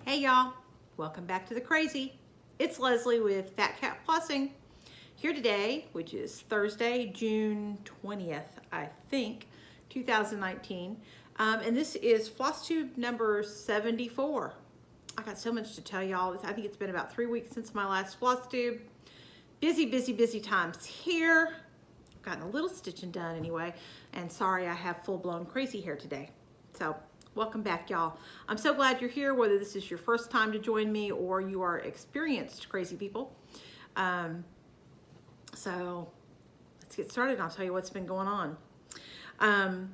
Hey y'all, welcome back to the crazy. It's Leslie with Phat Flossing here today, which is Thursday, June 20th, I think, 2019. And this is FlossTube number 74. I got so much to tell y'all. I think it's been about 3 weeks since my last FlossTube. Busy times here. I've gotten a little stitching done anyway. And sorry I have full-blown crazy hair today. So welcome back, y'all. I'm so glad you're here, whether this is your first time to join me or you are experienced crazy people. So let's get started and I'll tell you what's been going on.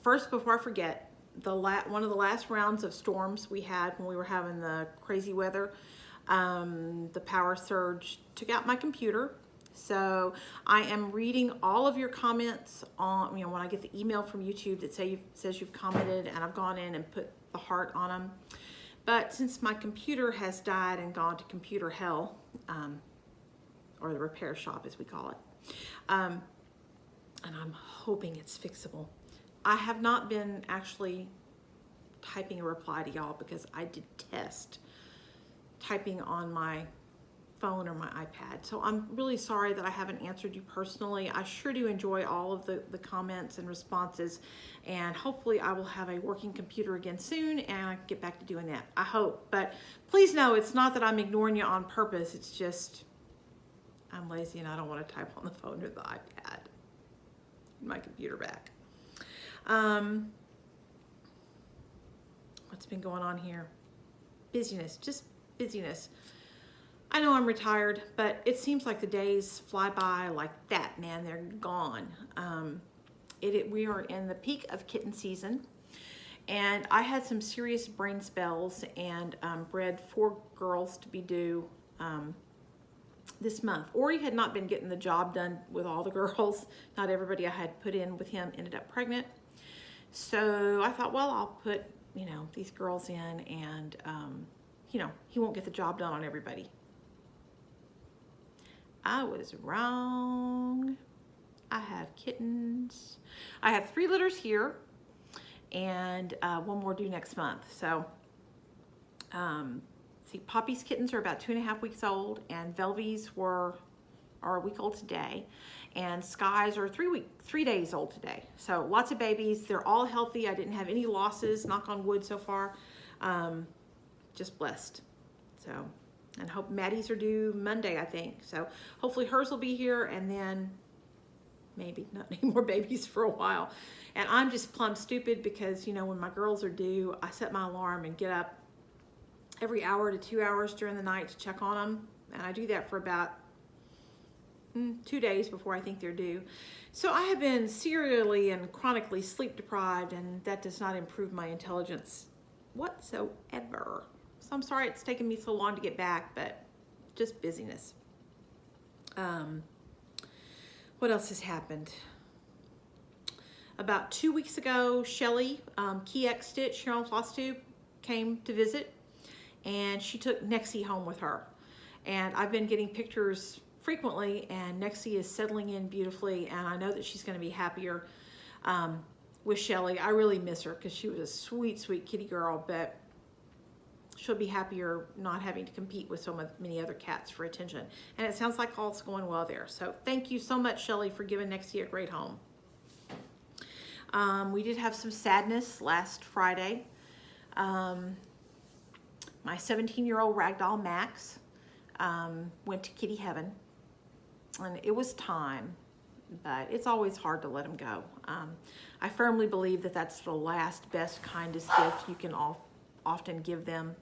First, before I forget, one of the last rounds of storms we had when we were having the crazy weather, the power surge took out my computer. So I am reading all of your comments on, when I get the email from YouTube that says you've commented, and I've gone in and put the heart on them. But since my computer has died and gone to computer hell, or the repair shop as we call it, and I'm hoping it's fixable. I have not been actually typing a reply to y'all because I detest typing on my phone or my iPad. So I'm really sorry that I haven't answered you personally. I sure do enjoy all of the comments and responses, and hopefully I will have a working computer again soon and I can get back to doing that. I hope. But please know it's not that I'm ignoring you on purpose. It's just I'm lazy and I don't want to type on the phone or the iPad. My computer back. What's been going on here? Busyness, just busyness. I know I'm retired, but it seems like the days fly by like that, man. They're gone. We are in the peak of kitten season, and I had some serious brain spells and bred 4 girls to be due this month. Ori had not been getting the job done with all the girls. Not everybody I had put in with him ended up pregnant. So I thought, well, I'll put, these girls in, and, he won't get the job done on everybody. I was wrong. I have kittens. I have 3 litters here, and 1 more due next month. So, see, Poppy's kittens are about 2.5 weeks old, and Velvy's are a week old today, and Sky's are 3 days old today. So lots of babies. They're all healthy. I didn't have any losses, knock on wood so far. Just blessed. So. And hope Maddie's are due Monday, I think. So hopefully hers will be here, and then maybe not any more babies for a while. And I'm just plumb stupid because, when my girls are due, I set my alarm and get up every hour to 2 hours during the night to check on them. And I do that for about 2 days before I think they're due. So I have been serially and chronically sleep deprived, and that does not improve my intelligence whatsoever. So I'm sorry it's taken me so long to get back, but just busyness. What else has happened? About 2 weeks ago, Shelly, Key X Stitch here on FlossTube, came to visit, and she took Nexie home with her. And I've been getting pictures frequently, and Nexie is settling in beautifully, and I know that she's going to be happier with Shelly. I really miss her because she was a sweet, sweet kitty girl, but she'll be happier not having to compete with so many other cats for attention. And it sounds like all's going well there. So thank you so much, Shelly, for giving Nexie a great home. We did have some sadness last Friday. My 17-year-old ragdoll, Max, went to kitty heaven. And it was time, but it's always hard to let him go. I firmly believe that that's the last, best, kindest gift you can often give them.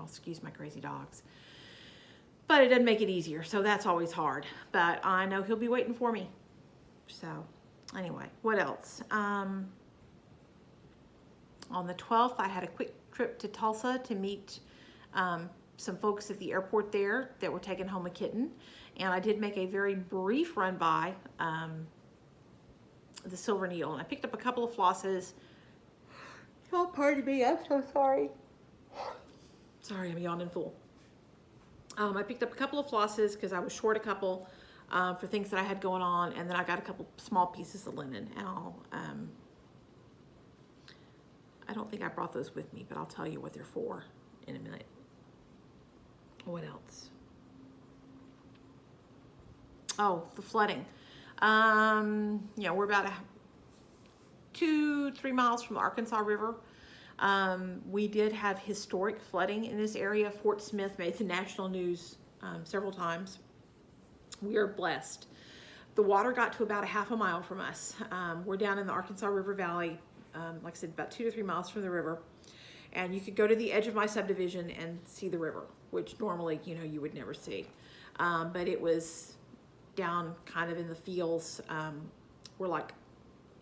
Excuse my crazy dogs. But it doesn't make it easier, so that's always hard. But I know he'll be waiting for me. So, anyway, what else? On the 12th, I had a quick trip to Tulsa to meet some folks at the airport there that were taking home a kitten. And I did make a very brief run by the Silver Needle. And I picked up a couple of flosses. Oh, pardon me, I'm so sorry. Sorry, I'm yawning full. I picked up a couple of flosses because I was short a couple for things that I had going on, and then I got a couple small pieces of linen, and I don't think I brought those with me, but I'll tell you what they're for in a minute. What else? Oh, the flooding. You know, we're about 2-3 miles from the Arkansas River. We did have historic flooding in this area. Fort Smith made the national news several times. We are blessed. The water got to about a half a mile from us. We're down in the Arkansas River Valley, like I said, about 2 to 3 miles from the river. And you could go to the edge of my subdivision and see the river, which normally, you know, you would never see. But it was down kind of in the fields. We're like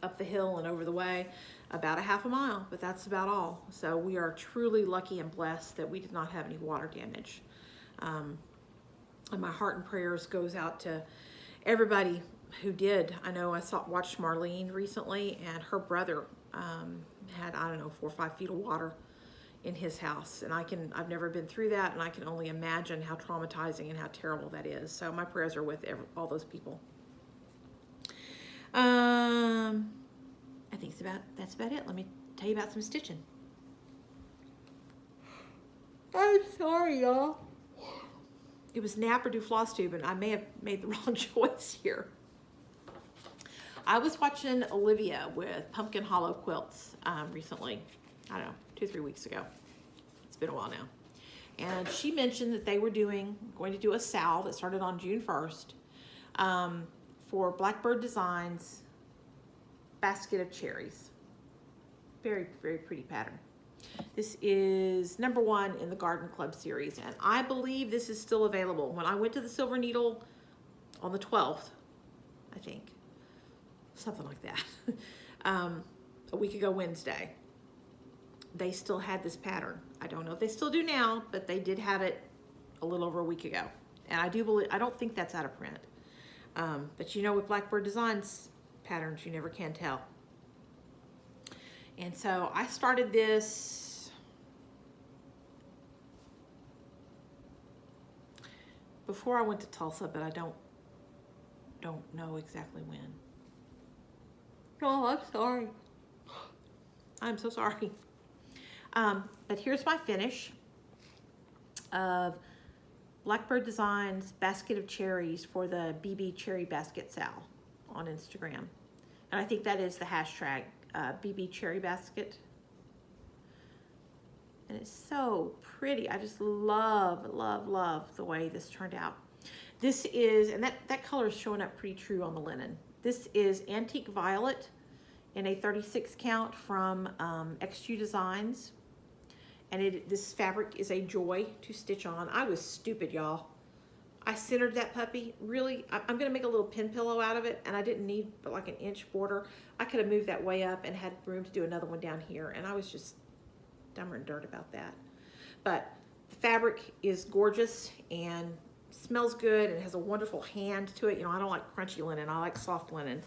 up the hill and over the way, about a half a mile, but that's about all. So we are truly lucky and blessed that we did not have any water damage. And my heart and prayers goes out to everybody who did. I know I watched Marlene recently, and her brother had, I don't know, 4 or 5 feet of water in his house. And I've never been through that, and I can only imagine how traumatizing and how terrible that is. So my prayers are with all those people. I think that's about it. Let me tell you about some stitching. I'm sorry, y'all. It was nap or do FlossTube, and I may have made the wrong choice here. I was watching Olivia with Pumpkin Hollow Quilts recently. I don't know, 2-3 weeks ago. It's been a while now. And she mentioned that they were going to do a sale that started on June 1st for Blackbird Designs Basket of Cherries. Very, very pretty pattern. This is #1 in the Garden Club series, and I believe this is still available. When I went to the Silver Needle on the 12th, I think, something like that, a week ago Wednesday, they still had this pattern. I don't know if they still do now, but they did have it a little over a week ago. And I don't think that's out of print. But you know, with Blackbird Designs patterns, you never can tell. And so I started this before I went to Tulsa, but I don't know exactly when. Oh, I'm sorry. I'm so sorry. But here's my finish of Blackbird Designs Basket of Cherries for the BB Cherry Basket Sale on Instagram. And I think that is the hashtag, BB Cherry Basket. And it's so pretty. I just love, love, love the way this turned out. This is, and that color is showing up pretty true on the linen. This is Antique Violet in a 36 count from XU Designs. And this fabric is a joy to stitch on. I was stupid, y'all. I centered that puppy. Really, I'm gonna make a little pin pillow out of it, and I didn't need but like an inch border. I could have moved that way up and had room to do another one down here, and I was just dumber and dirt about that. But the fabric is gorgeous and smells good and has a wonderful hand to it. You know, I don't like crunchy linen, I like soft linen.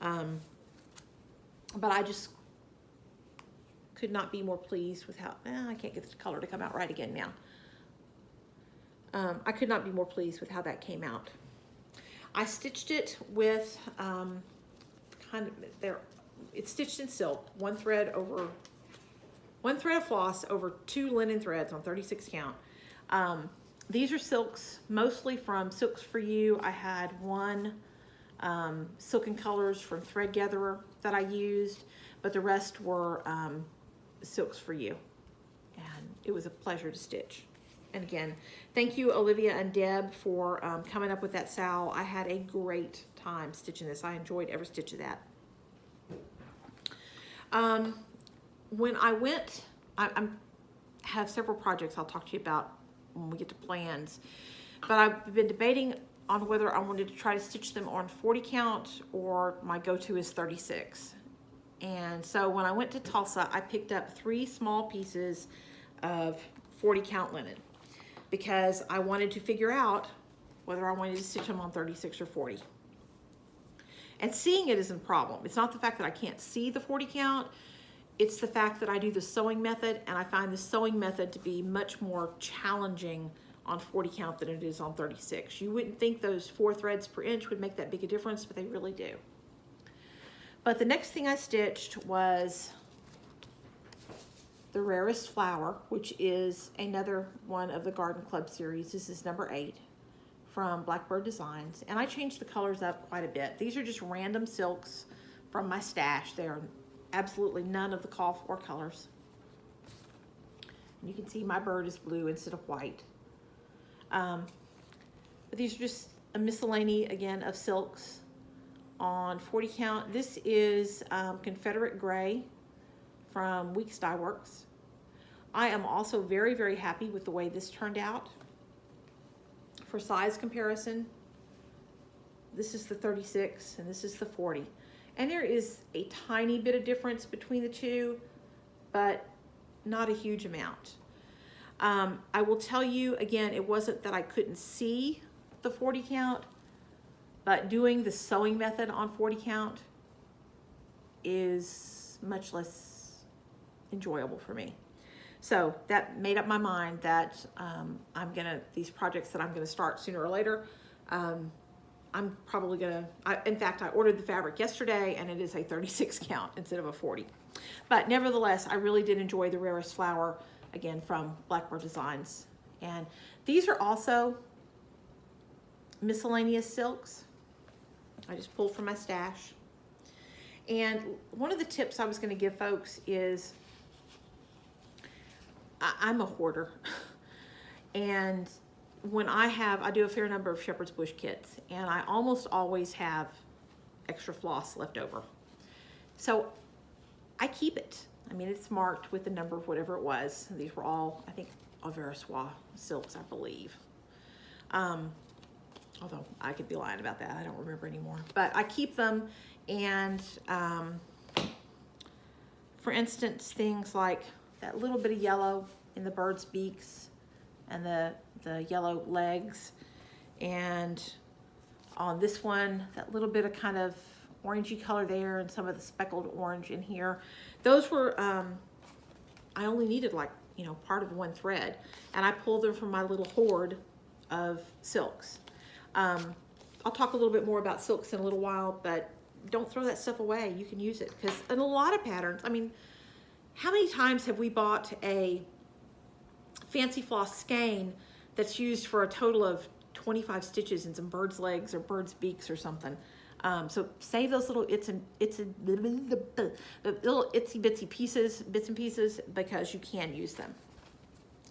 But I just could not be more pleased with how, I can't get the color to come out right again now. I could not be more pleased with how that came out. I stitched it with it's stitched in silk, one thread of floss over 2 linen threads on 36 count. These are silks, mostly from Silks For You. I had one Silken Colors from Thread Gatherer that I used, but the rest were Silks For You. And it was a pleasure to stitch. And again, thank you, Olivia and Deb, for coming up with that sale. I had a great time stitching this. I enjoyed every stitch of that. When I went, I have several projects I'll talk to you about when we get to plans, but I've been debating on whether I wanted to try to stitch them on 40 count or my go-to is 36. And so when I went to Tulsa, I picked up 3 small pieces of 40 count linen because I wanted to figure out whether I wanted to stitch them on 36 or 40. And seeing it isn't a problem. It's not the fact that I can't see the 40 count, it's the fact that I do the sewing method, and I find the sewing method to be much more challenging on 40 count than it is on 36. You wouldn't think those 4 threads per inch would make that big a difference, but they really do. But the next thing I stitched was the Rarest flower, which is another one of the Garden Club series. This is number 8 from Blackbird Designs. And I changed the colors up quite a bit. These are just random silks from my stash. They are absolutely none of the call for colors. And you can see my bird is blue instead of white. But these are just a miscellany, again, of silks on 40 count. This is Confederate Gray from Weeks Dye Works. I am also very, very happy with the way this turned out. For size comparison, this is the 36 and this is the 40. And there is a tiny bit of difference between the two, but not a huge amount. I will tell you, again, it wasn't that I couldn't see the 40 count, but doing the sewing method on 40 count is much less enjoyable for me. So that made up my mind that these projects that I'm gonna start sooner or later, I'm probably gonna, in fact, I ordered the fabric yesterday and it is a 36 count instead of a 40. But nevertheless, I really did enjoy the Rarest flower, again, from Blackbird Designs. And these are also miscellaneous silks. I just pulled from my stash. And one of the tips I was gonna give folks is, I'm a hoarder. And when I do a fair number of Shepherd's Bush kits, and I almost always have extra floss left over. So I keep it. I mean, it's marked with the number of whatever it was. These were all, I think, Oberfell silks, I believe. Although I could be lying about that. I don't remember anymore. But I keep them, and for instance, things like that little bit of yellow in the bird's beaks and the yellow legs, and on this one, that little bit of kind of orangey color there and some of the speckled orange in here. Those were, I only needed like, part of one thread, and I pulled them from my little hoard of silks. I'll talk a little bit more about silks in a little while, but don't throw that stuff away. You can use it, because in a lot of patterns, I mean, how many times have we bought a fancy floss skein that's used for a total of 25 stitches in some bird's legs or bird's beaks or something? So save those little little itsy bitsy bits and pieces, because you can use them.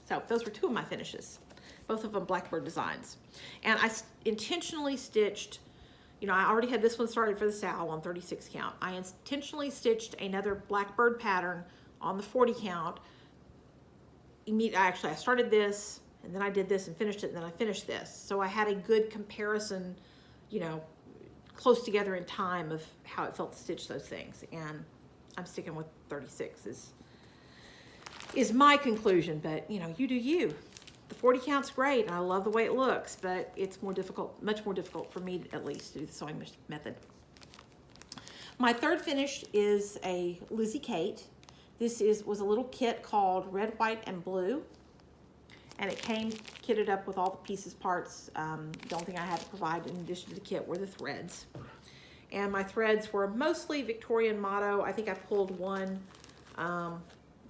So those were 2 of my finishes, both of them Blackbird Designs. And I intentionally stitched, I already had this one started for the Sal on 36 count. I intentionally stitched another Blackbird pattern on the 40 count. Actually, I started this, and then I did this and finished it, and then I finished this. So I had a good comparison, close together in time of how it felt to stitch those things. And I'm sticking with 36 is my conclusion, but you do you. The 40 count's great, and I love the way it looks, but it's more difficult, much more difficult for me at least to do the sewing method. My third finish is a Lizzy Kate. This was a little kit called Red, White, and Blue, and it came kitted up with all the pieces, parts. The only thing I had to provide in addition to the kit were the threads. And my threads were mostly Victorian Motto. I think I pulled one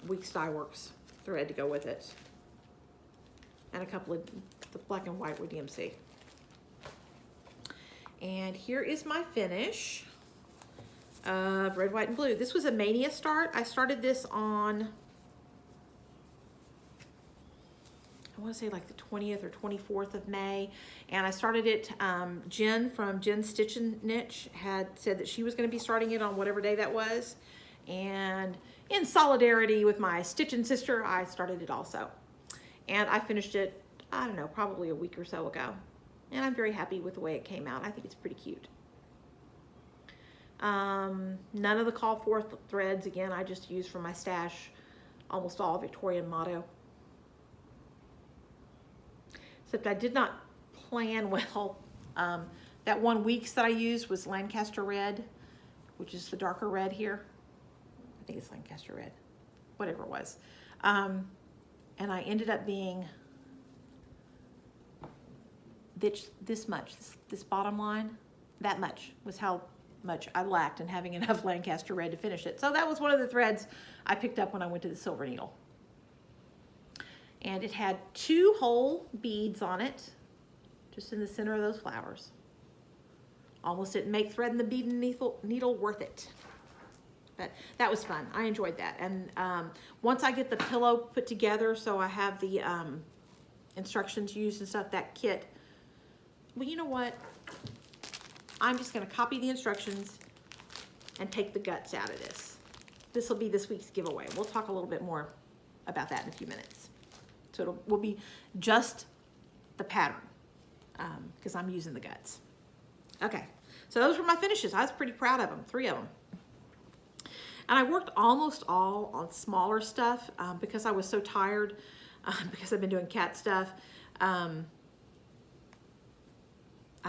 Weeks Dye Works thread to go with it, and a couple of the black and white were DMC. And here is my finish of Red, White, and Blue. This was a Mania start. I started this on, I want to say like the 20th or 24th of May, and I started it, Jen from Jen's Stitch and Niche had said that she was going to be starting it on whatever day that was, and in solidarity with my stitching sister, I started it also. And I finished it, I don't know, probably a week or so ago, and I'm very happy with the way it came out. I think it's pretty cute. None of the call for threads, again, I just used from my stash, almost all Victorian Motto. Except I did not plan well. That one Weeks that I used was Lancaster Red, which is the darker red here. I think it's Lancaster Red, whatever it was. And I ended up being this much, this bottom line, that much was how much I lacked in having enough Lancaster Red to finish it. So that was one of the threads I picked up when I went to the Silver Needle. And it had 2 whole beads on it, just in the center of those flowers. Almost didn't make threading the bead and needle worth it. But that was fun. I enjoyed that. And once I get the pillow put together, so I have the instructions used and stuff, that kit. Well, you know what? I'm just going to copy the instructions and take the guts out of this. This will be this week's giveaway. We'll talk a little bit more about that in a few minutes. So it will be just the pattern because I'm using the guts. Okay, so those were my finishes. I was pretty proud of them, 3 of them. And I worked almost all on smaller stuff because I was so tired because I've been doing cat stuff. I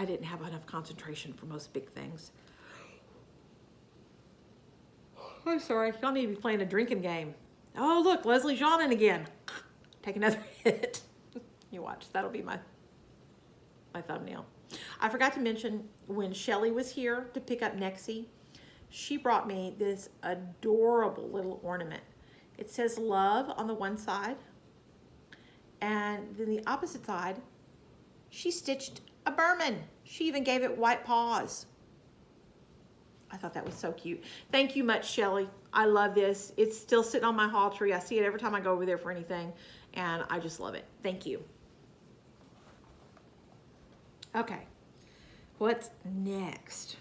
didn't have enough concentration for most big things. I'm sorry, y'all need to be playing a drinking game. Oh, look, Leslie's yawning again. Take another hit. You watch, that'll be my thumbnail. I forgot to mention when Shelly was here to pick up Nexie, she brought me this adorable little ornament. It says love on the one side, and then the opposite side, she stitched a Berman. She even gave it white paws. I thought that was so cute. Thank you much, Shelly. I love this. It's still sitting on my haul tree. I see it every time I go over there for anything, and I just love it. Thank you. Okay, what's next?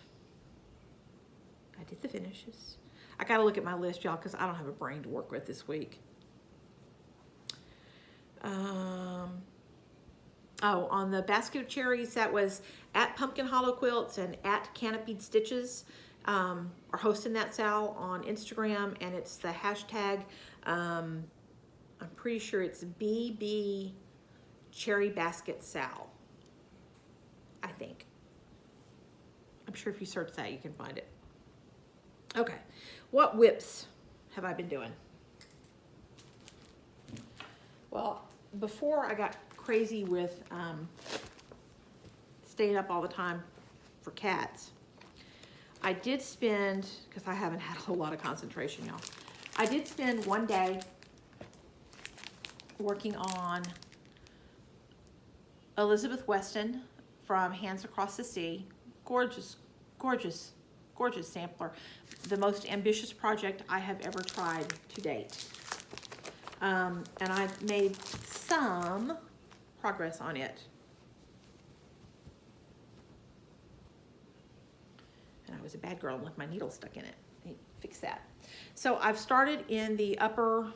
I did the finishes. I gotta look at my list, y'all, because I don't have a brain to work with this week. Oh, on the basket of cherries, that was at Pumpkin Hollow Quilts and at Canopied Stitches are hosting that sale on Instagram, and it's the hashtag, I'm pretty sure it's BB Cherry Basket Sal, I think. I'm sure if you search that, you can find it. Okay, what whips have I been doing? Well, before I got crazy with staying up all the time for cats, I did spend, because I haven't had a whole lot of concentration, y'all, I did spend one day working on Elizabeth Weston from Hands Across the Sea. Gorgeous, gorgeous, gorgeous sampler. The most ambitious project I have ever tried to date. And I've made some progress on it. And I was a bad girl and left my needle stuck in it. I need to fix that. So I've started in the upper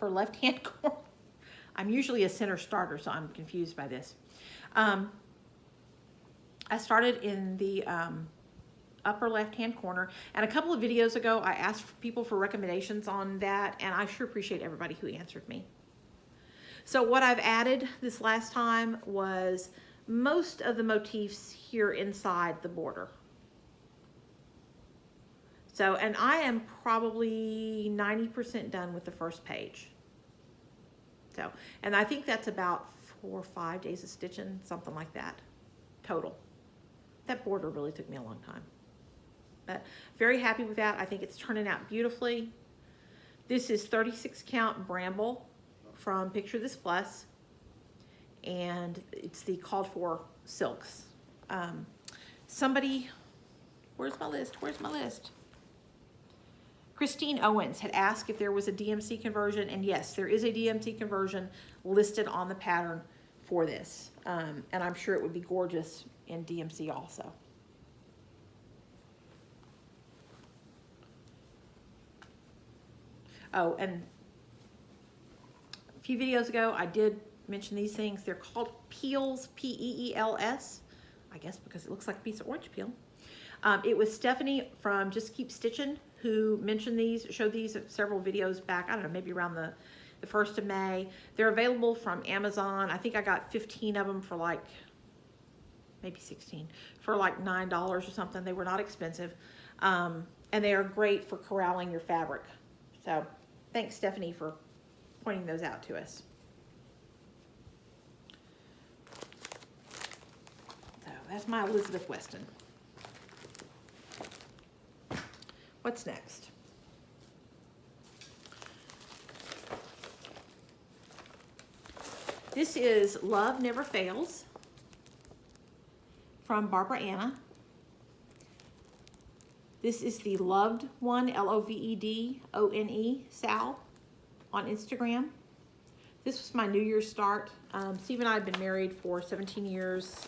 left-hand corner. I'm usually a center starter, so I'm confused by this. I started in the upper left-hand corner, and a couple of videos ago, I asked people for recommendations on that, and I sure appreciate everybody who answered me. So what I've added this last time was most of the motifs here inside the border. So, and I am probably 90% done with the first page. So, and I think that's about 4 or 5 days of stitching, something like that, total. That border really took me a long time. But very happy with that. I think it's turning out beautifully. This is 36 count Bramble from Picture This Plus. And it's the called for silks. Somebody, where's my list? Where's my list? Christine Owens had asked if there was a DMC conversion, and yes, there is a DMC conversion listed on the pattern for this. And I'm sure it would be gorgeous in DMC also. Oh, and a few videos ago, I did mention these things. They're called peels, P-E-E-L-S, I guess because it looks like a piece of orange peel. It was Stephanie from Just Keep Stitching who mentioned these, showed these several videos back, I don't know, maybe around the 1st of May. They're available from Amazon. I think I got 15 of them for like, maybe 16, for like $9 or something. They were not expensive. And they are great for corralling your fabric. So thanks, Stephanie, for pointing those out to us. So that's my Elizabeth Weston. What's next? This is Love Never Fails from Barbara Anna. This is the Loved One, Lovedone, Sal, on Instagram. This was my New Year's start. Steve and I have been married for 17 years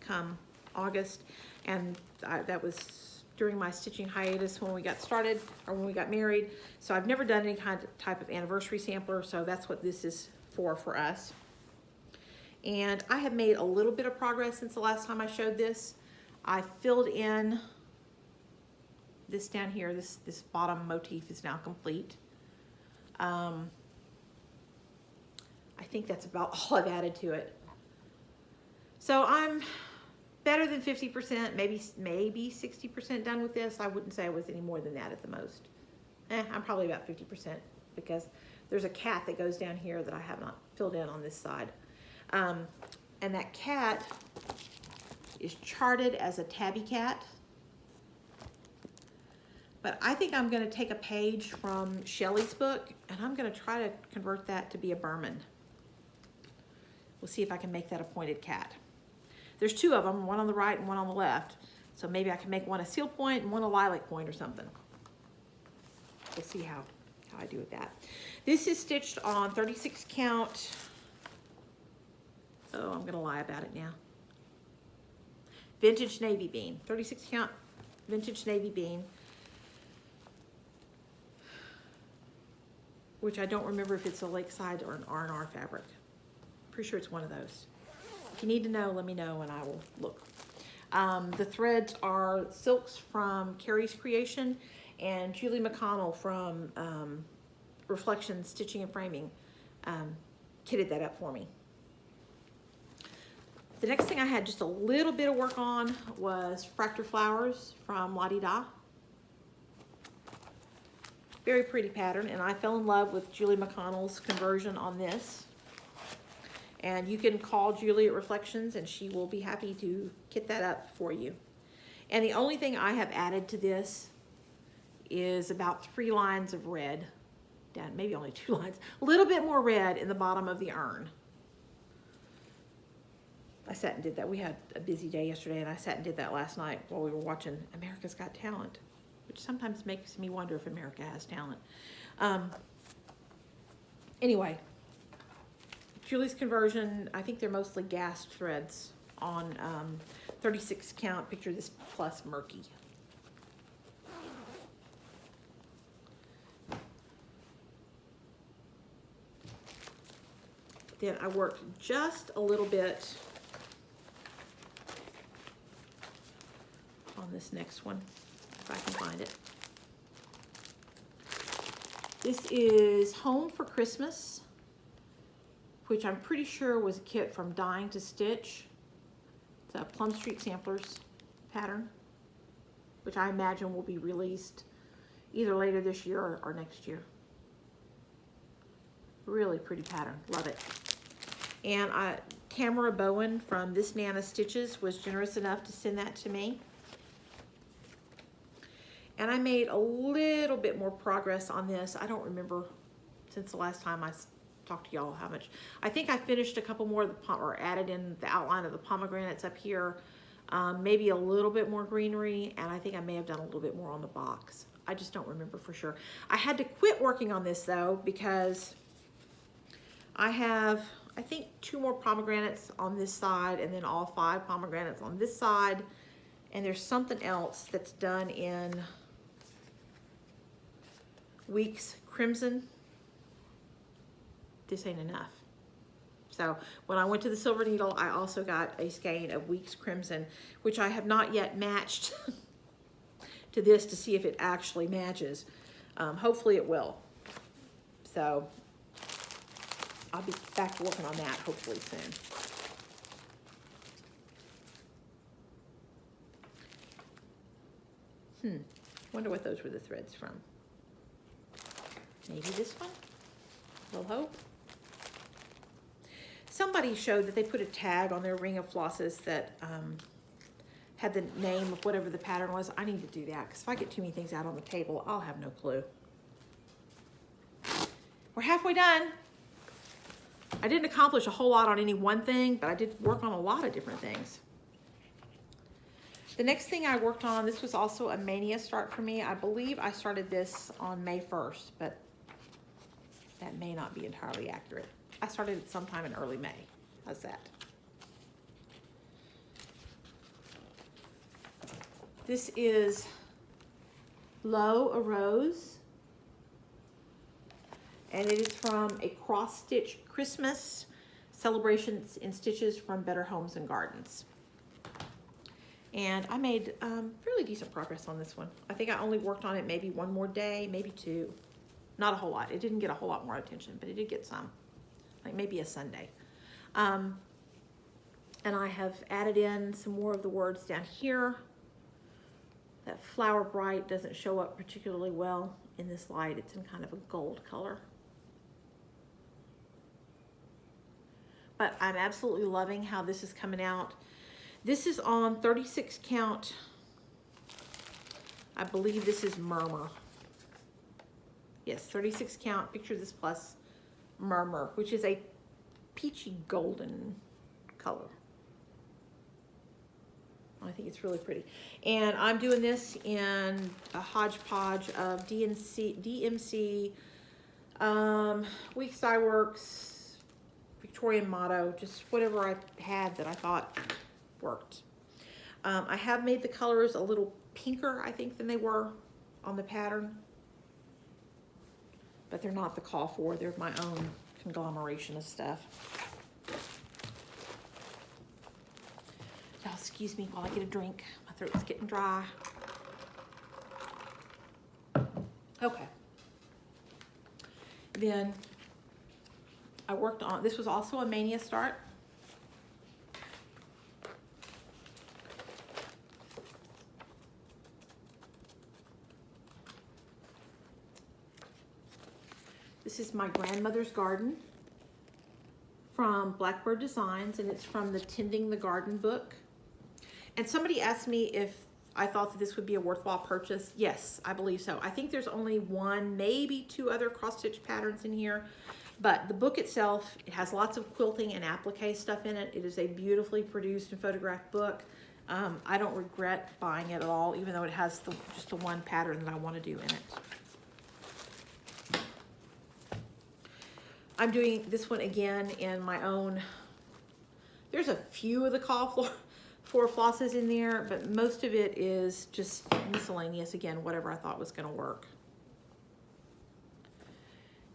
come August, and that was during my stitching hiatus when we got started, or when we got married. So I've never done any type of anniversary sampler, so that's what this is for us. And I have made a little bit of progress since the last time I showed this. I filled in this down here, this bottom motif is now complete. I think that's about all I've added to it. So I'm better than 50%, maybe 60% done with this. I wouldn't say I was any more than that at the most. I'm probably about 50% because there's a cat that goes down here that I have not filled in on this side. And that cat is charted as a tabby cat. But I think I'm going to take a page from Shelley's book and I'm going to try to convert that to be a Burman. We'll see if I can make that a pointed cat. There's two of them, one on the right and one on the left. So maybe I can make one a seal point and one a lilac point or something. We'll see how I do with that. This is stitched on 36 count. Oh, I'm going to lie about it now. Vintage navy bean, 36 count vintage navy bean. Which I don't remember if it's a Lakeside or an R&R fabric. Pretty sure it's one of those. If you need to know, let me know and I will look. The threads are silks from Carrie's Creation and Julie McConnell from Reflection Stitching and Framing kitted that up for me. The next thing I had just a little bit of work on was Fractur Flowers from La Di Da. Very pretty pattern, and I fell in love with Julie McConnell's conversion on this. And you can call Julie at Reflections and she will be happy to kit that up for you. And the only thing I have added to this is about 3 lines of red, down, maybe only 2 lines, a little bit more red in the bottom of the urn. I sat and did that. We had a busy day yesterday and I sat and did that last night while we were watching America's Got Talent, which sometimes makes me wonder if America has talent. Anyway, Julie's conversion, I think they're mostly gassed threads on 36 count. Picture this plus murky. Then I worked just a little bit on this next one, if I can find it. This is Home for Christmas, which I'm pretty sure was a kit from Dying to Stitch. It's a Plum Street Samplers pattern, which I imagine will be released either later this year or next year. Really pretty pattern, love it. And Tamara Bowen from This Nana Stitches was generous enough to send that to me. And I made a little bit more progress on this. I don't remember since the last time I talked to y'all how much. I think I finished a couple more of the or added in the outline of the pomegranates up here. Maybe a little bit more greenery, and I think I may have done a little bit more on the box. I just don't remember for sure. I had to quit working on this though because I have, I think, 2 more pomegranates on this side and then all 5 pomegranates on this side. And there's something else that's done in Weeks Crimson. This ain't enough. So when I went to the Silver Needle, I also got a skein of Weeks Crimson, which I have not yet matched to this to see if it actually matches. Hopefully it will. So I'll be back to working on that hopefully soon. Wonder what those were the threads from. Maybe this one? Little hope. Somebody showed that they put a tag on their ring of flosses that had the name of whatever the pattern was. I need to do that because if I get too many things out on the table, I'll have no clue. We're halfway done. I didn't accomplish a whole lot on any one thing, but I did work on a lot of different things. The next thing I worked on, this was also a mania start for me. I believe I started this on May 1st, but that may not be entirely accurate. I started it sometime in early May. How's that? This is Low a Rose, and it is from a cross stitch Christmas celebrations in stitches from Better Homes and Gardens. And I made fairly decent progress on this one. I think I only worked on it maybe one more day, maybe two. Not a whole lot. It didn't get a whole lot more attention, but it did get some, like maybe a Sunday. And I have added in some more of the words down here. That Flower Bright doesn't show up particularly well in this light. It's in kind of a gold color. But I'm absolutely loving how this is coming out. This is on 36 count. I believe this is Murmur. Yes, 36 count, picture this plus Murmur, which is a peachy golden color. I think it's really pretty. And I'm doing this in a hodgepodge of DMC, Weeks Dye Works, Victorian Motto, just whatever I had that I thought worked. I have made the colors a little pinker, I think, than they were on the pattern. But they're not the call for. They're my own conglomeration of stuff. Y'all excuse me while I get a drink. My throat's getting dry. Okay. Then I worked on, this was also a mania start. This is My Grandmother's Garden from Blackbird Designs, and it's from the Tending the Garden book. And somebody asked me if I thought that this would be a worthwhile purchase. Yes, I believe so. I think there's only one, maybe two other cross-stitch patterns in here, but the book itself, it has lots of quilting and applique stuff in it. It is a beautifully produced and photographed book. I don't regret buying it at all, even though it has just the one pattern that I want to do in it. I'm doing this one again in my own, there's a few of the call for flosses in there, but most of it is just miscellaneous, again, whatever I thought was gonna work.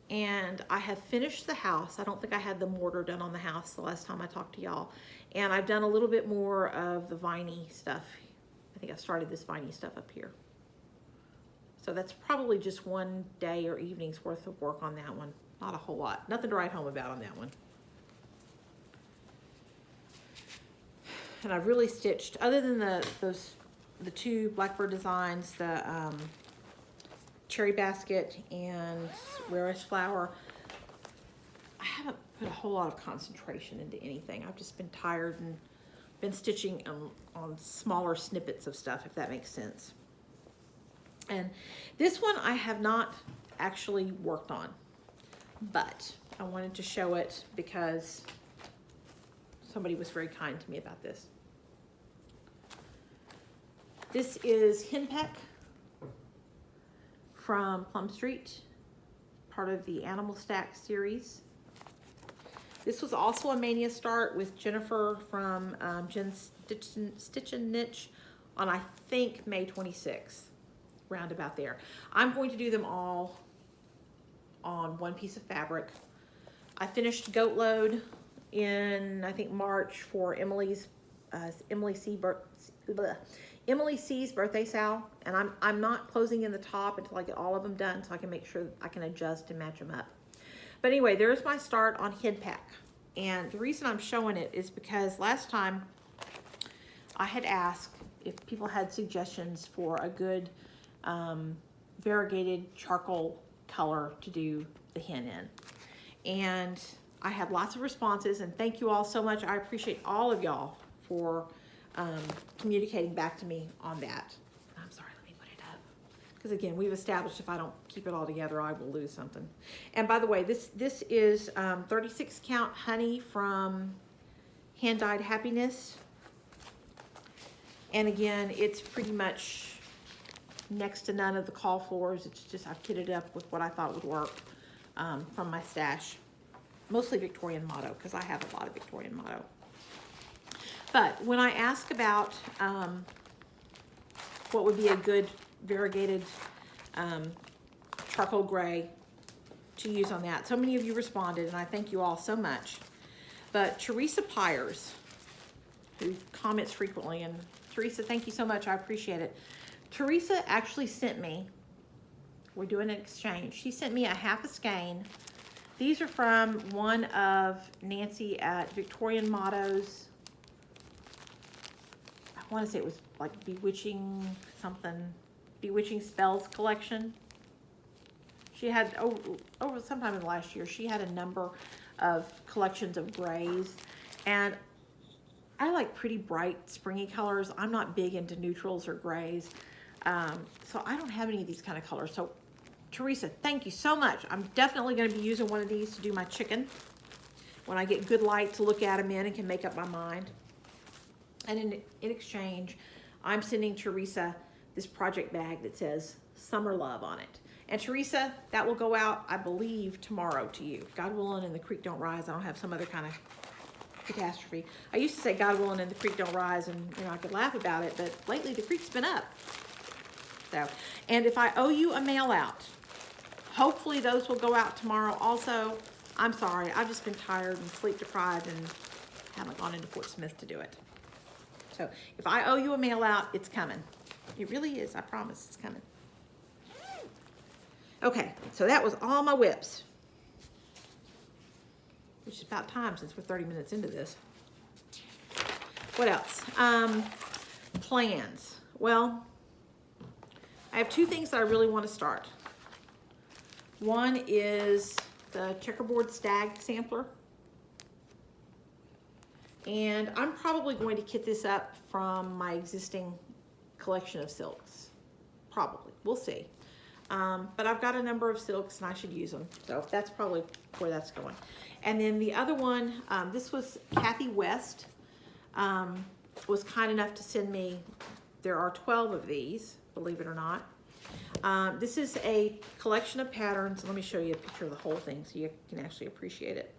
And I have finished the house. I don't think I had the mortar done on the house the last time I talked to y'all. And I've done a little bit more of the viney stuff. I think I started this viney stuff up here. So that's probably just one day or evening's worth of work on that one. Not a whole lot. Nothing to write home about on that one. And I've really stitched, other than the two Blackbird designs, the Cherry Basket and Rarest Flower, I haven't put a whole lot of concentration into anything. I've just been tired and been stitching on smaller snippets of stuff, if that makes sense. And this one I have not actually worked on, but I wanted to show it because somebody was very kind to me about this. This is Peck from Plum Street, part of the Animal Stack series. This was also a mania start with Jennifer from Jen's Stitch and Niche on, I think, May 26th, roundabout there. I'm going to do them all on one piece of fabric. I finished Goat Load in, I think, March for Emily C's birthday sal, and I'm not closing in the top until I get all of them done so I can make sure I can adjust and match them up. But anyway, there's my start on Peck. And the reason I'm showing it is because last time I had asked if people had suggestions for a good variegated charcoal color to do the hen in. And I had lots of responses, and thank you all so much. I appreciate all of y'all for communicating back to me on that. I'm sorry, let me put it up Because again, we've established if I don't keep it all together, I will lose something. And by the way, this is 36 count honey from Hand Dyed Happiness. And again, it's pretty much next to none of the call floors. It's just, I've kitted it up with what I thought would work from my stash. Mostly Victorian motto, because I have a lot of Victorian motto. But when I ask about what would be a good variegated charcoal gray to use on that, so many of you responded, and I thank you all so much. But Teresa Pyers, who comments frequently, and Teresa, thank you so much, I appreciate it. Teresa actually sent me, we're doing an exchange, she sent me a half a skein. These are from one of Nancy at Victorian Mottos. I want to say it was like Bewitching something, Bewitching Spells collection. She had, over sometime in the last year, she had a number of collections of grays. And I like pretty bright, springy colors. I'm not big into neutrals or grays. So I don't have any of these kind of colors. So Teresa, thank you so much. I'm definitely going to be using one of these to do my chicken when I get good light to look at them in and can make up my mind. And in exchange, I'm sending Teresa this project bag that says Summer Love on it. And Teresa, that will go out, I believe, tomorrow to you. God willing and the creek don't rise. I don't have some other kind of catastrophe. I used to say God willing and the creek don't rise, and you know I could laugh about it, but lately the creek's been up. So, and if I owe you a mail out, hopefully those will go out tomorrow also. I'm sorry, I've just been tired and sleep deprived and haven't gone into Fort Smith to do it. So if I owe you a mail out, it's coming. It really is, I promise it's coming. Okay, so that was all my whips. Which is about time since we're 30 minutes into this. What else? Plans. Well, I have two things that I really want to start. One is the checkerboard stag sampler. And I'm probably going to kit this up from my existing collection of silks. Probably, we'll see. But I've got a number of silks and I should use them. So that's probably where that's going. And then the other one, this was Kathy West, was kind enough to send me, there are 12 of these, believe it or not. This is a collection of patterns. Let me show you a picture of the whole thing so you can actually appreciate it.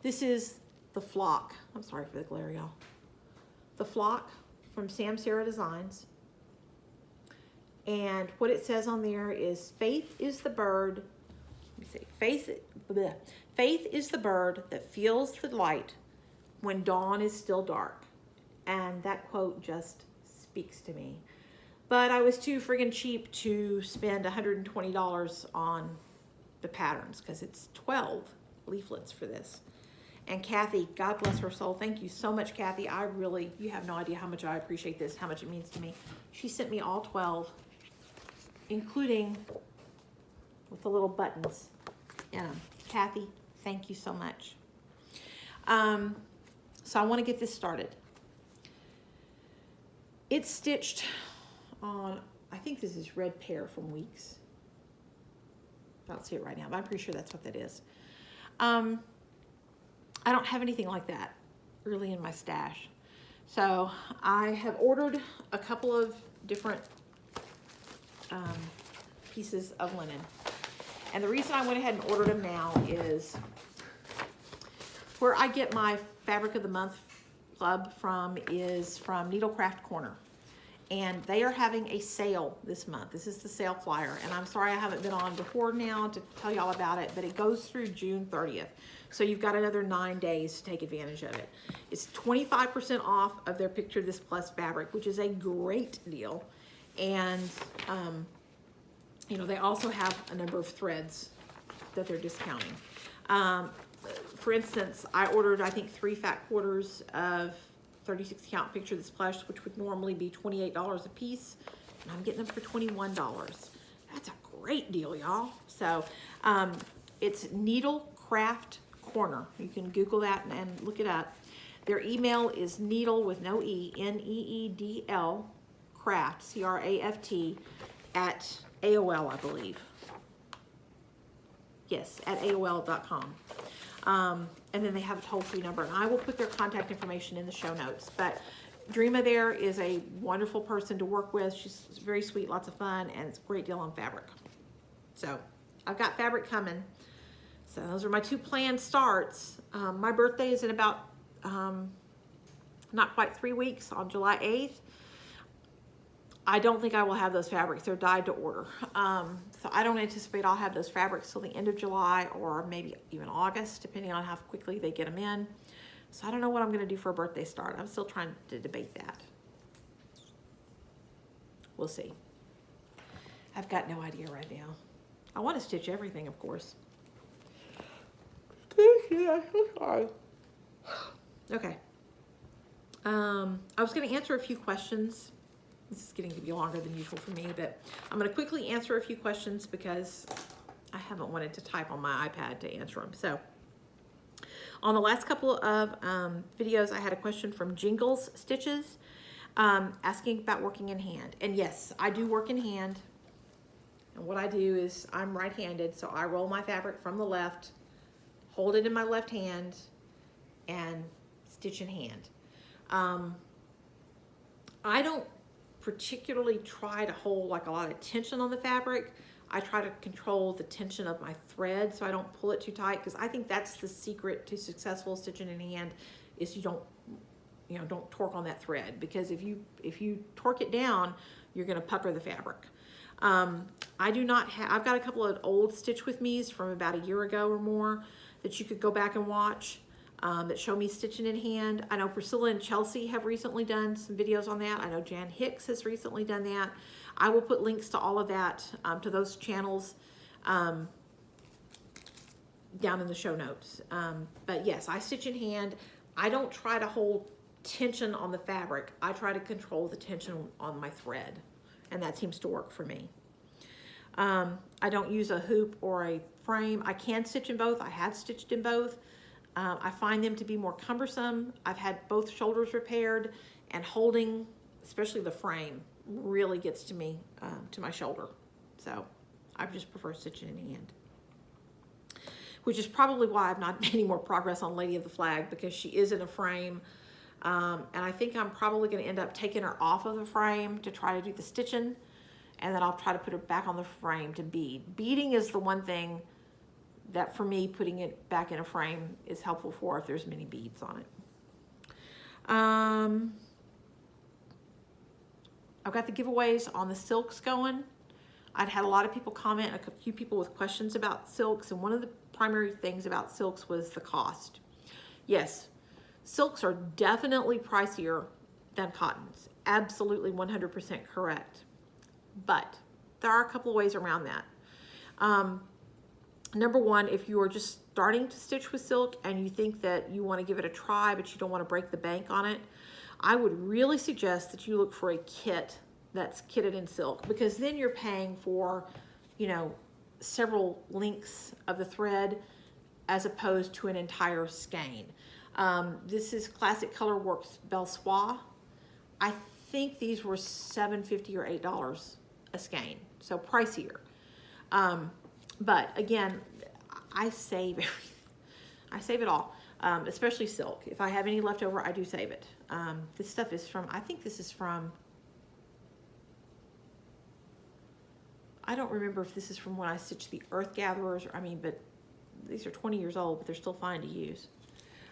This is the flock. I'm sorry for the glare, y'all. The flock from Sam Sarah Designs. And what it says on there is, faith is the bird, let me see, faith is the bird that feels the light when dawn is still dark. And that quote just speaks to me. But I was too friggin' cheap to spend $120 on the patterns because it's 12 leaflets for this. And Kathy, God bless her soul, thank you so much, Kathy. I really, you have no idea how much I appreciate this, how much it means to me. She sent me all 12, including with the little buttons. Kathy, thank you so much. So I want to get this started. It's stitched on, I think this is Red Pear from Weeks. I don't see it right now, but I'm pretty sure that's what that is. I don't have anything like that really in my stash. So I have ordered a couple of different pieces of linen. And the reason I went ahead and ordered them now is where I get my Fabric of the Month club from is from Needlecraft Corner. And they are having a sale this month. This is the sale flyer. And I'm sorry I haven't been on before now to tell y'all about it, but it goes through June 30th. So you've got another 9 days to take advantage of it. It's 25% off of their Picture This Plus fabric, which is a great deal. And, you know, they also have a number of threads that they're discounting. For instance, I ordered, I think, 3 fat quarters of 36 count Picture This Plush, which would normally be $28 a piece, and I'm getting them for $21. That's a great deal, y'all. So it's Needlecraft Corner. You can Google that and look it up. Their email is needle with no E, N-E-E-D-L, craft, C-R-A-F-T, at AOL, I believe. Yes, at AOL.com. And then they have a toll-free number, and I will put their contact information in the show notes. But Drema there is a wonderful person to work with. She's very sweet, lots of fun, and it's a great deal on fabric. So I've got fabric coming. So those are my 2 planned starts. My birthday is in about not quite 3 weeks, on July 8th. I don't think I will have those fabrics. They're dyed to order. So I don't anticipate I'll have those fabrics till the end of July or maybe even August, depending on how quickly they get them in. So I don't know what I'm going to do for a birthday start. I'm still trying to debate that. We'll see. I've got no idea right now. I want to stitch everything, of course. Sorry. Okay. I was going to answer a few questions. This is getting to be longer than usual for me, but I'm going to quickly answer a few questions because I haven't wanted to type on my iPad to answer them. So on the last couple of videos, I had a question from Jingles Stitches asking about working in hand. And yes, I do work in hand. And what I do is I'm right-handed, so I roll my fabric from the left, hold it in my left hand, and stitch in hand. I don't particularly try to hold like a lot of tension on the fabric. I try to control the tension of my thread so I don't pull it too tight, because I think that's the secret to successful stitching in hand, is you don't torque on that thread, because if you torque it down, you're going to pucker the fabric. I do not have, I've got a couple of old Stitch With Me's from about a year ago or more that you could go back and watch that show me stitching in hand. I know Priscilla and Chelsea have recently done some videos on that. I know Jan Hicks has recently done that. I will put links to all of that, to those channels down in the show notes. But yes, I stitch in hand. I don't try to hold tension on the fabric. I try to control the tension on my thread, and that seems to work for me. I don't use a hoop or a frame. I can stitch in both. I have stitched in both. I find them to be more cumbersome. I've had both shoulders repaired, and holding, especially the frame, really gets to me, to my shoulder. So I just prefer stitching in hand, which is probably why I've not made any more progress on Lady of the Flag, because she is in a frame. And I think I'm probably going to end up taking her off of the frame to try to do the stitching, and then I'll try to put her back on the frame to bead. Beading is the one thing that, for me, putting it back in a frame is helpful for if there's many beads on it. I've got the giveaways on the silks going. I'd had a lot of people comment, a few people with questions about silks, and one of the primary things about silks was the cost. Yes, silks are definitely pricier than cottons. Absolutely 100% correct. But there are a couple of ways around that. Number one, if you are just starting to stitch with silk and you think that you want to give it a try, but you don't want to break the bank on it, I would really suggest that you look for a kit that's kitted in silk, because then you're paying for, several links of the thread as opposed to an entire skein. This is Classic Color Works Belsois. I think these were $7.50 or $8 a skein, so pricier. But again, I save everything. I save it all, especially silk. If I have any left over, I do save it. This stuff is from, I think this is from, I don't remember if this is from when I stitched the Earth Gatherers, but these are 20 years old, but they're still fine to use.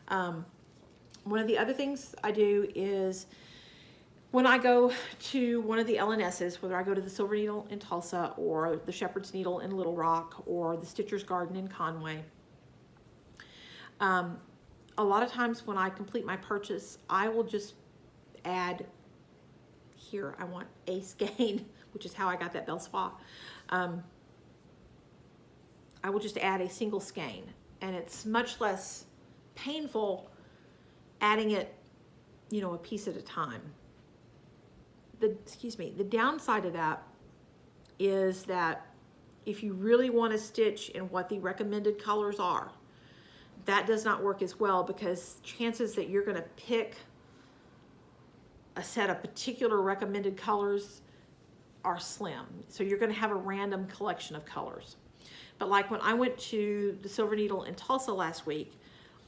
One of the other things I do is, when I go to one of the LNSs, whether I go to the Silver Needle in Tulsa or the Shepherd's Needle in Little Rock or the Stitcher's Garden in Conway, a lot of times when I complete my purchase, I will just add, here, I want a skein, which is how I got that Belsois. I will just add a single skein, and it's much less painful adding it, a piece at a time. The downside of that is that if you really want to stitch in what the recommended colors are, that does not work as well, because chances that you're going to pick a set of particular recommended colors are slim. So you're gonna have a random collection of colors. But like when I went to the Silver Needle in Tulsa last week,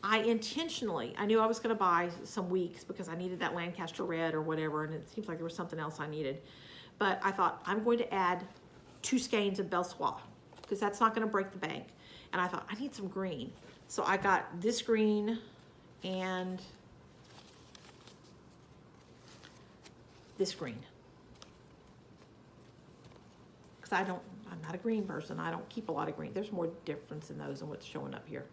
I knew I was gonna buy some weeks because I needed that Lancaster red or whatever, and it seems like there was something else I needed. But I thought, I'm going to add 2 skeins of Belsois because that's not gonna break the bank. And I thought, I need some green. So I got this green and this green. Because I'm not a green person. I don't keep a lot of green. There's more difference in those than what's showing up here.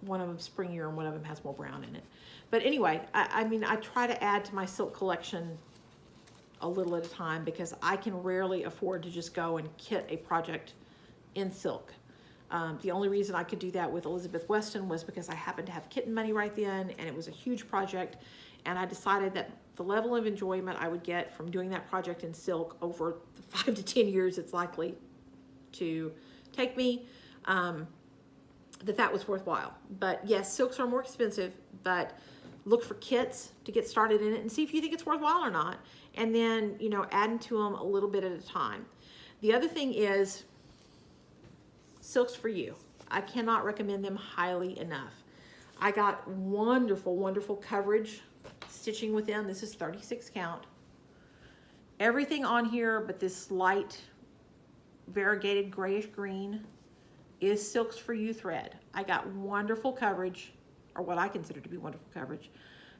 One of them's springier and one of them has more brown in it. But anyway, I mean, I try to add to my silk collection a little at a time because I can rarely afford to just go and kit a project in silk. The only reason I could do that with Elizabeth Weston was because I happened to have kitten money right then, and it was a huge project, and I decided that the level of enjoyment I would get from doing that project in silk over the 5 to 10 years it's likely to take me, that was worthwhile. But yes, silks are more expensive, but look for kits to get started in it and see if you think it's worthwhile or not, and then, you know, add into them a little bit at a time. The other thing is silks for you. I cannot recommend them highly enough. I got wonderful, wonderful coverage stitching with them. This is 36 count. Everything on here but this light variegated grayish green is Silks for You thread. I got wonderful coverage, or what I consider to be wonderful coverage,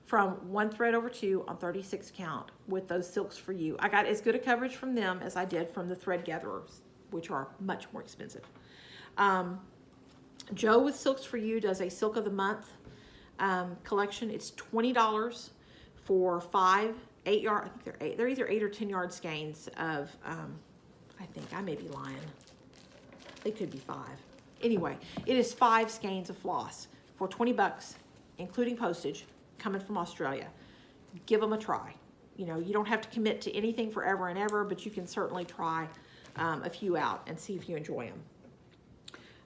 from 1 thread over 2 on 36 count with those Silks for You. I got as good a coverage from them as I did from the thread gatherers, which are much more expensive. Joe with Silks for You does a Silk of the Month collection. It's $20 for 5 8-yard. I think they're either 8 or 10 yard skeins of. I think I may be lying. They could be 5. Anyway, it is 5 skeins of floss for $20, including postage, coming from Australia. Give them a try. You know, you don't have to commit to anything forever and ever, but you can certainly try a few out and see if you enjoy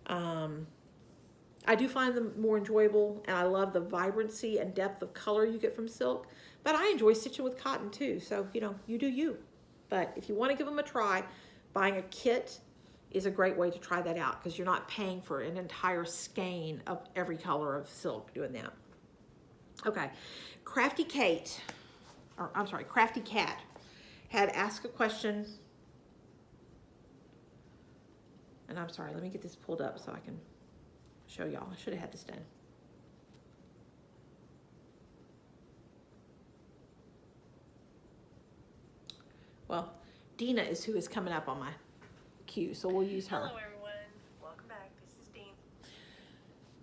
them. I do find them more enjoyable, and I love the vibrancy and depth of color you get from silk, but I enjoy stitching with cotton too, so you know, you do you. But if you want to give them a try, buying a kit is a great way to try that out because you're not paying for an entire skein of every color of silk doing that. Okay, Crafty Cat had asked a question, and I'm sorry, let me get this pulled up so I can show y'all. I should have had this done. Well, Dina is who is coming up on my queue, so we'll use her. Hello everyone, welcome back. This is Dean.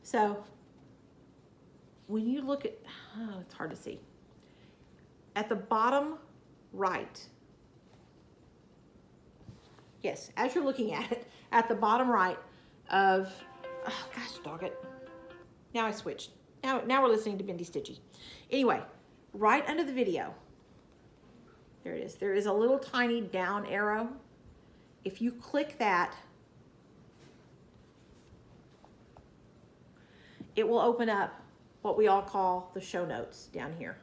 So when you look at, oh, it's hard to see. At the bottom right, yes, as you're looking at it, at the bottom right of, oh gosh, dog it. Now I switched. Now we're listening to Bendy Stitchy. Anyway, right under the video, there it is. There is a little tiny down arrow. If you click that, it will open up what we all call the show notes down here.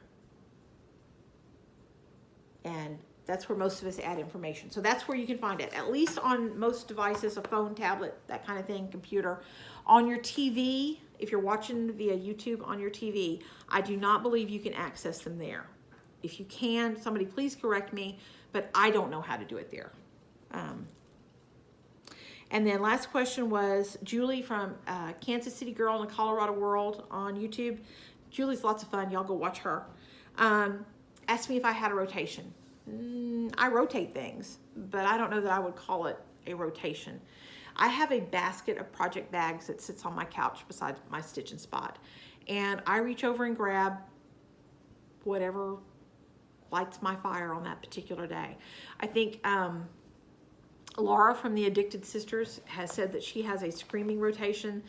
And that's where most of us add information. So that's where you can find it, at least on most devices, a phone, tablet, that kind of thing, computer. On your TV, if you're watching via YouTube on your TV, I do not believe you can access them there. If you can, somebody please correct me, but I don't know how to do it there. And then last question was Julie from Kansas City Girl in the Colorado World on YouTube. Julie's lots of fun. Y'all go watch her. Asked me if I had a rotation. I rotate things, but I don't know that I would call it a rotation. I have a basket of project bags that sits on my couch beside my stitching spot. And I reach over and grab whatever lights my fire on that particular day. I think Laura from the Addicted Sisters has said that she has a screaming rotation.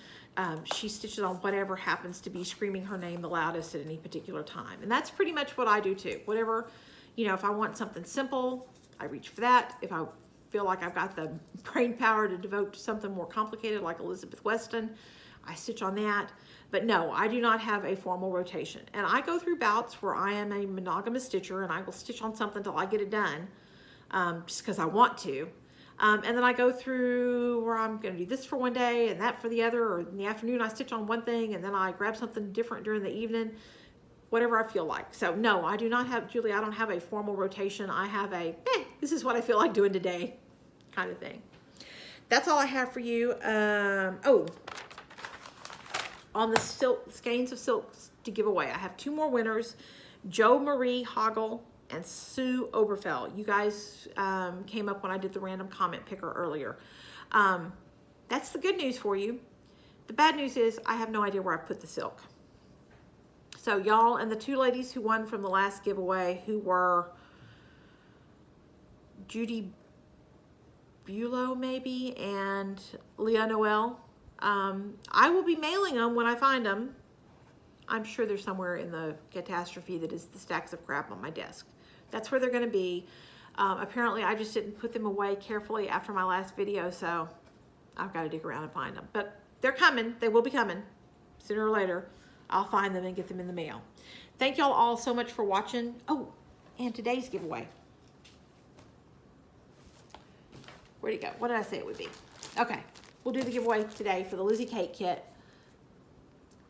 She stitches on whatever happens to be screaming her name the loudest at any particular time. And that's pretty much what I do too. Whatever, you know, if I want something simple, I reach for that. If I feel like I've got the brain power to devote to something more complicated like Elizabeth Weston, I stitch on that. But no, I do not have a formal rotation. And I go through bouts where I am a monogamous stitcher and I will stitch on something till I get it done. just because I want to. And then I go through where I'm going to do this for one day and that for the other, or in the afternoon I stitch on one thing and then I grab something different during the evening, whatever I feel like. So no, I do not have, Julie, I don't have a formal rotation. I have a, this is what I feel like doing today kind of thing. That's all I have for you. Oh, on the skeins of silks to give away, I have 2 more winners, Marie Hogle and Sue Oberfell. You guys came up when I did the random comment picker earlier. That's the good news for you. The bad news is I have no idea where I put the silk. So y'all, and the 2 ladies who won from the last giveaway, who were Judy Buelow maybe and LeahNoel, I will be mailing them when I find them. I'm sure they're somewhere in the catastrophe that is the stacks of crap on my desk. That's where they're going to be. Apparently I just didn't put them away carefully after my last video, so I've got to dig around and find them. But they're coming. They will be coming. Sooner or later, I'll find them and get them in the mail. Thank y'all all so much for watching. Oh, and today's giveaway. Where'd it go? What did I say it would be? Okay, we'll do the giveaway today for the Lizzy Kate kit.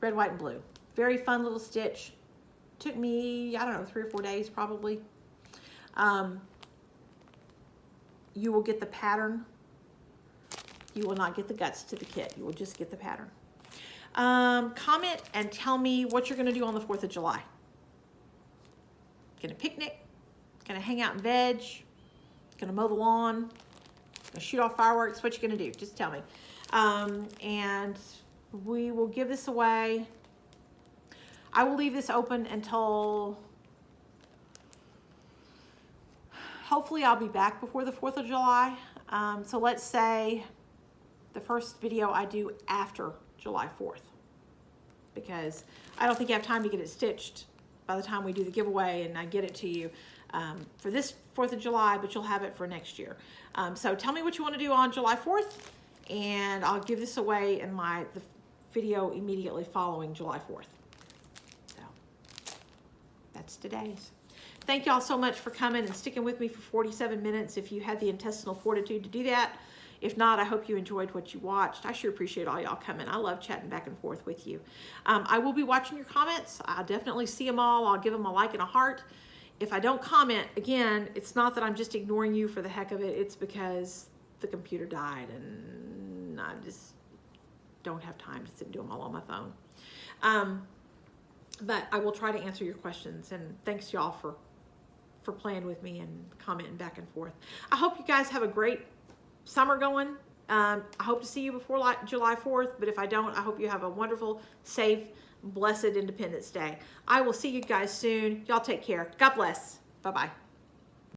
Red, white, and blue. Very fun little stitch. Took me, I don't know, 3 or 4 days probably. You will get the pattern. You will not get the guts to the kit. You will just get the pattern. Comment and tell me what you're going to do on the 4th of July. Gonna picnic? Gonna hang out and veg? Gonna mow the lawn? Gonna shoot off fireworks? What you gonna do? Just tell me. And we will give this away. I will leave this open until, hopefully I'll be back before the 4th of July. So let's say the first video I do after July 4th, because I don't think I have time to get it stitched by the time we do the giveaway and I get it to you for this 4th of July, but you'll have it for next year. So tell me what you want to do on July 4th, and I'll give this away in the video immediately following July 4th. So that's today's. Thank y'all so much for coming and sticking with me for 47 minutes if you had the intestinal fortitude to do that. If not, I hope you enjoyed what you watched. I sure appreciate all y'all coming. I love chatting back and forth with you. I will be watching your comments. I'll definitely see them all. I'll give them a like and a heart. If I don't comment, again, it's not that I'm just ignoring you for the heck of it. It's because the computer died and I just don't have time to sit and do them all on my phone. But I will try to answer your questions, and thanks y'all for playing with me and commenting back and forth. I hope you guys have a great summer going. I hope to see you before July 4th, but if I don't, I hope you have a wonderful, safe, blessed Independence Day. I will see you guys soon. Y'all take care. God bless. Bye-bye.